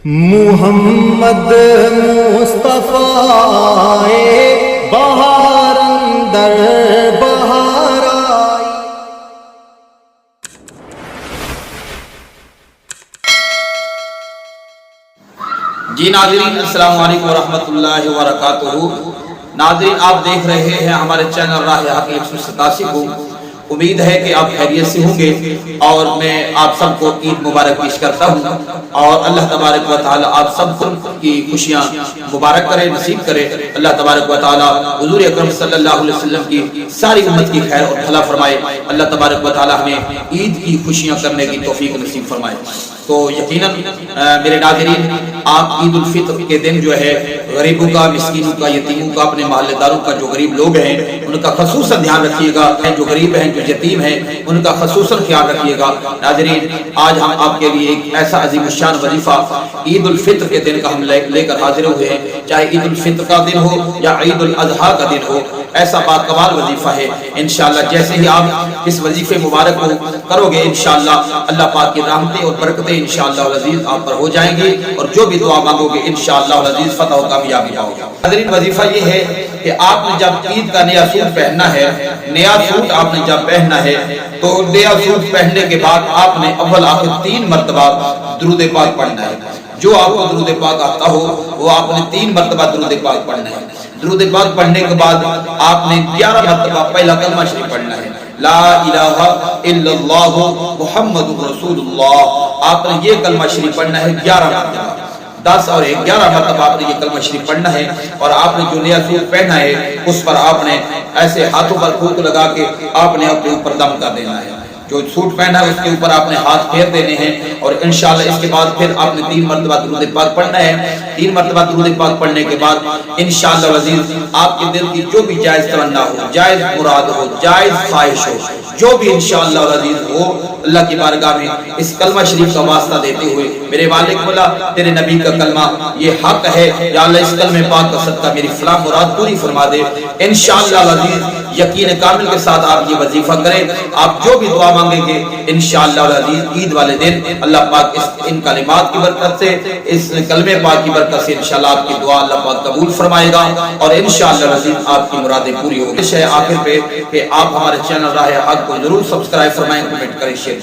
محمد مصطفیٰ بہار اندر بہار آئی۔ جی ناظرین، السلام علیکم ورحمۃ اللہ وبرکاتہ۔ ناظرین، آپ دیکھ رہے ہیں ہمارے چینل راہ حق 187 کو۔ امید ہے کہ آپ خیریت سے ہوں گے اور میں آپ سب کو عید مبارک پیش کرتا ہوں، اور اللہ تبارک و تعالی آپ سب کو کی خوشیاں مبارک کرے، نصیب کرے۔ اللہ تبارک و تعالی حضور اکرم صلی اللہ علیہ وسلم کی ساری امت کی خیر اور بھلا فرمائے۔ اللہ تبارک و تعالی ہمیں عید کی خوشیاں کرنے کی توفیق نصیب فرمائے۔ تو یقیناً میرے ناظرین، آپ عید الفطر کے دن جو ہے غریبوں کا، مسکینوں کا، یتیموں کا، اپنے محلے داروں کا، جو غریب لوگ ہیں ان کا خصوصاً دھیان رکھیے گا۔ جو غریب ہیں، جو یتیم ہیں، ان کا خصوصاً خیال رکھیے گا۔ ناظرین، آج ہم آپ کے لیے ایک ایسا عظیم الشان وظیفہ عید الفطر کے دن کا ہم لے کر حاضر ہوئے ہیں۔ چاہے عید الفطر کا دن ہو یا عید الاضحیٰ کا دن ہو، ایسا باکمال وظیفہ ہے۔ انشاءاللہ جیسے ہی آپ اس وظیفے مبارک کو کرو گے، انشاءاللہ اللہ پاک کی رحمتیں اور برکتیں انشاءاللہ العزیز آپ پر ہو جائیں گی، اور جو بھی دعا مانگو گے انشاءاللہ العزیز فتح و کامیابی پاؤ گے۔ حضرین، وظیفہ یہ ہے کہ آپ نے جب عید کا نیا سوٹ پہننا ہے، نیا سوٹ آپ نے جب پہننا ہے تو نیا سوٹ پہننے کے بعد آپ نے اول آخر 3 مرتبہ درود پاک پڑھنا ہے۔ جو آپ کو درود پاک آتا ہو وہ آپ نے 3 مرتبہ درود پاک پڑھنا ہے۔ درود پاک پڑھنے کے بعد آپ نے 11 مرتبہ پہلا کلمہ شریف پڑھنا ہے، لا الہ الا اللہ محمد رسول اللہ۔ آپ نے یہ کلمہ شریف پڑھنا ہے 11 مرتبہ، 10 اور 11 مرتبہ آپ نے یہ کلمہ شریف پڑھنا ہے۔ اور آپ نے جو نیا سوٹ پہنا ہے اس پر آپ نے ایسے ہاتھوں پر پھونک لگا کے آپ نے اپنے اوپر دم کر دینا ہے۔ جو سوٹ پہنا ہے اس کے اوپر آپ نے ہاتھ پھیر دینے ہیں، اور انشاءاللہ اس کے بعد پھر آپ نے 3 مرتبہ درود پاک پڑھنا ہے۔ 3 مرتبہ درود پاک پڑھنے کے بعد انشاءاللہ العزیز آپ کے دل کی جو بھی جائز تمنا ہو، جائز مراد ہو، جائز خواہش ہو، جو بھی انشاءاللہ العزیز ہو، اللہ کی بارگاہ میں اس کلمہ شریف کا واسطہ دیتے ہوئے، میرے مالک مولا تیرے نبی کا کلمہ یہ حق ہے، یا اللہ اس کلمہ پاک کا صدقہ میری فلاں مراد پوری فرما دے۔ انشاءاللہ العزیز یقین کامل کے ساتھ آپ یہ وظیفہ کریں، آپ جو بھی دعا مانگیں گے انشاءاللہ العزیز عید والے دن اللہ پاک ان کلمات کی برکت سے، اس کلمہ پاک کی برکت سے انشاءاللہ آپ کی دعا اللہ پاک قبول فرمائے گا، اور انشاءاللہ العزیز آپ کی مرادیں پوری ہوں گی۔ آخر پہ کہ آپ ہمارے چینل راہ حق کو ضرور سبسکرائب فرمائیں، کمنٹ کریں، شیئر